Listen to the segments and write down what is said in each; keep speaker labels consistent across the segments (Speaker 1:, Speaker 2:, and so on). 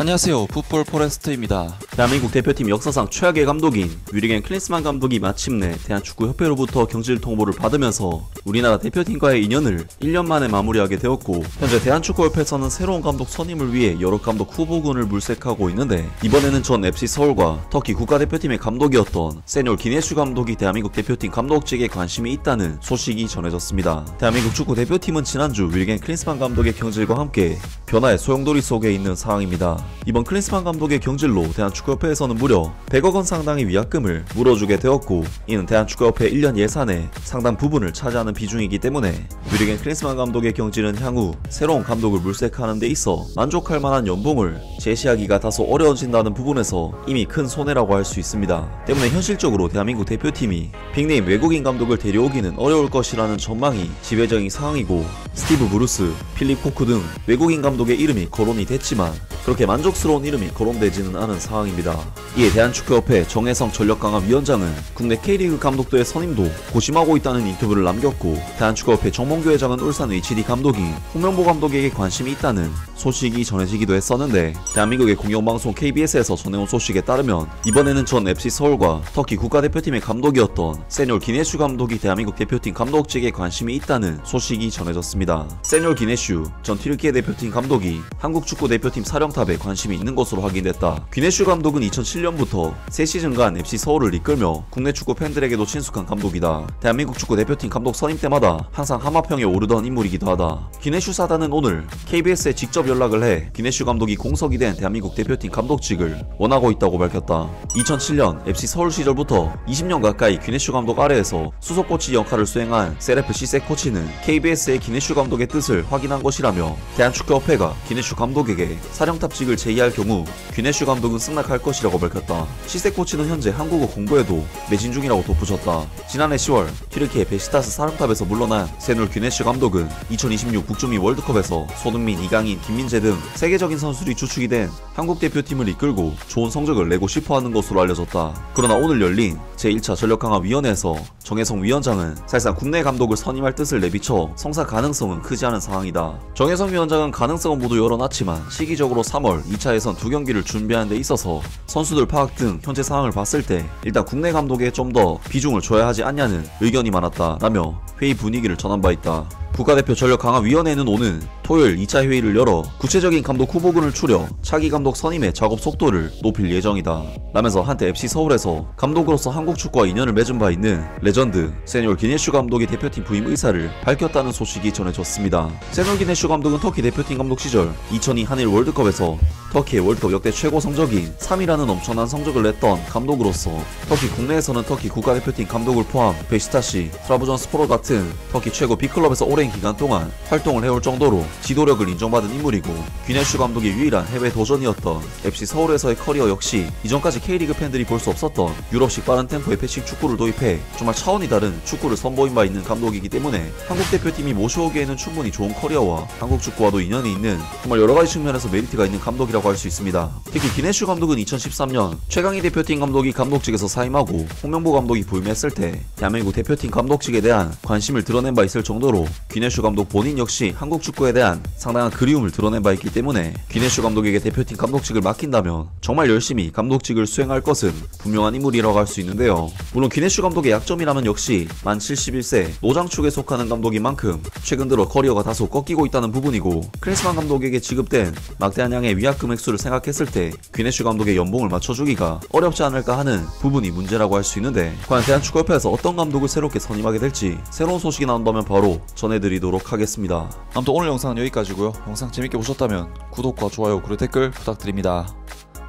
Speaker 1: 안녕하세요, 풋볼 포레스트입니다. 대한민국 대표팀 역사상 최악의 감독인 윌리겐 클린스만 감독이 마침내 대한축구협회로부터 경질 통보를 받으면서 우리나라 대표팀과의 인연을 1년 만에 마무리하게 되었고, 현재 대한축구협회에서는 새로운 감독 선임을 위해 여러 감독 후보군을 물색하고 있는데, 이번에는 전 FC 서울과 터키 국가대표팀의 감독이었던 세뇨 기네슈 감독이 대한민국 대표팀 감독직에 관심이 있다는 소식이 전해졌습니다. 대한민국 축구 대표팀은 지난주 윌리겐 클린스만 감독의 경질과 함께 변화의 소용돌이 속에 있는 상황입니다. 이번 클린스만 감독의 경질로 대한축구협회에서는 무려 100억원 상당의 위약금을 물어주게 되었고, 이는 대한축구협회 1년 예산의 상당 부분을 차지하는 비중이기 때문에 윌리겐 클린스만 감독의 경질은 향후 새로운 감독을 물색하는 데 있어 만족할 만한 연봉을 제시하기가 다소 어려워진다는 부분에서 이미 큰 손해라고 할 수 있습니다. 때문에 현실적으로 대한민국 대표팀이 빅네임 외국인 감독을 데려오기는 어려울 것이라는 전망이 지배적인 상황이고, 스티브 브루스, 필립 코크 등 외국인 감독의 이름이 거론이 됐지만 그렇게 만족스러운 이름이 거론되지는 않은 상황입니다. 이에 대한축구협회 정혜성 전력강화위원장은 국내 K리그 감독들의 선임도 고심하고 있다는 인터뷰를 남겼고, 대한축구협회 정몽규 회장은 울산 HD 감독인 홍명보 감독에게 관심이 있다는 소식이 전해지기도 했었는데, 대한민국의 공영방송 KBS에서 전해온 소식에 따르면 이번에는 전 FC 서울과 터키 국가대표팀의 감독이었던 세뇨 기네슈 감독이 대한민국 대표팀 감독직에 관심이 있다는 소식이 전해졌습니다. 세뇨 기네슈 전 튀르키예 대표팀 감독이 한국 축구 대표팀 사령탑에 관심이 있는 것으로 확인됐다. 기네슈 감독은 2007년부터 3시즌간 FC 서울을 이끌며 국내 축구 팬들에게도 친숙한 감독이다. 대한민국 축구 대표팀 감독 선임 때마다 항상 하마평에 오르던 인물이기도 하다. 기네슈 사단은 오늘 KBS에 직접 연락을 해 기네슈 감독이 공석이 된 대한민국 대표팀 감독직을 원하고 있다고 밝혔다. 2007년 FC 서울 시절부터 20년 가까이 기네슈 감독 아래에서 수석 코치 역할을 수행한 세레프 시세 코치는 KBS의 기네슈 감독의 뜻을 확인한 것이라며, 대한축구협회가 기네슈 감독에게 사령탑직을 제의할 경우 기네슈 감독은 승낙할 것이라고 밝혔다. 시세 코치는 현재 한국어 공부에도 매진 중이라고 덧붙였다. 지난해 10월 튀르키예 베시타스 사령탑에서 물러난 세눌 기네슈 감독은 2026 북중미 월드컵에서 손흥민, 이강인, 김민재 등 세계적인 선수들이 주축이 된 한국 대표팀을 이끌고 좋은 성적을 내고 싶어하는 것으로 알려졌다. 그러나 오늘 열린 제1차 전력강화위원회에서 정혜성 위원장은 사실상 국내 감독을 선임할 뜻을 내비쳐 성사 가능성은 크지 않은 상황이다. 정혜성 위원장은 가능성은 모두 열어놨지만 시기적으로 3월 2차 예선 2경기를 준비하는 데 있어서 선수들 파악 등 현재 상황을 봤을 때 일단 국내 감독에 좀 더 비중을 줘야 하지 않냐는 의견이 많았다라며 회의 분위기를 전한 바 있다. 국가대표 전력강화위원회는 오는 토요일 2차 회의를 열어 구체적인 감독 후보군을 추려 차기 감독 선임의 작업 속도를 높일 예정이다 라면서 한때 FC 서울에서 감독으로서 한국 축구와 인연을 맺은 바 있는 레전드 세뇨 기네슈 감독의 대표팀 부임 의사를 밝혔다는 소식이 전해졌습니다. 세뇨 기네슈 감독은 터키 대표팀 감독 시절 2002 한일 월드컵에서 터키의 월드컵 역대 최고 성적인 3위라는 엄청난 성적을 냈던 감독으로서 터키 국내에서는 터키 국가대표팀 감독을 포함 베시타시, 트라부존스포르 같은 터키 최고 B클럽에서 오랜 기간 동안 활동을 해올 정도로 지도력을 인정받은 인물이고, 기네슈 감독의 유일한 해외 도전이었던 FC 서울에서의 커리어 역시 이전까지 K리그 팬들이 볼 수 없었던 유럽식 빠른 템포의 패싱 축구를 도입해 정말 차원이 다른 축구를 선보인 바 있는 감독이기 때문에 한국 대표팀이 모셔오기에는 충분히 좋은 커리어와 한국 축구와도 인연이 있는 정말 여러가지 측면에서 메리트가 있는 감독이라고 할 수 있습니다. 특히 기네슈 감독은 2013년 최강희 대표팀 감독이 감독직에서 사임하고 홍명보 감독이 부임했을 때 대한민국 대표팀 감독직에 대한 관심을 드러낸 바 있을 정도로 기네슈 감독 본인 역시 한국 축구에 대한 상당한 그리움을 드러낸 바 있기 때문에 기네슈 감독에게 대표팀 감독직을 맡긴다면 정말 열심히 감독직을 수행할 것은 분명한 인물이라고 할 수 있는데요. 물론 기네슈 감독의 약점이라면 역시 만 71세 노장축에 속하는 감독인 만큼 최근 들어 커리어가 다소 꺾이고 있다는 부분이고, 클린스만 감독에게 지급된 막대한 양의 위약금 액수를 생각했을 때 기네슈 감독의 연봉을 맞춰주기가 어렵지 않을까 하는 부분이 문제라고 할 수 있는데, 과연 대한축구협회에서 어떤 감독을 새롭게 선임하게 될지 새로운 소식이 나온다면 바로 전해드리도록 하겠습니다. 아무튼 오늘 영상은 여기까지고요. 영상 재밌게 보셨다면 구독과 좋아요 그리고 댓글 부탁드립니다.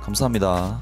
Speaker 1: 감사합니다.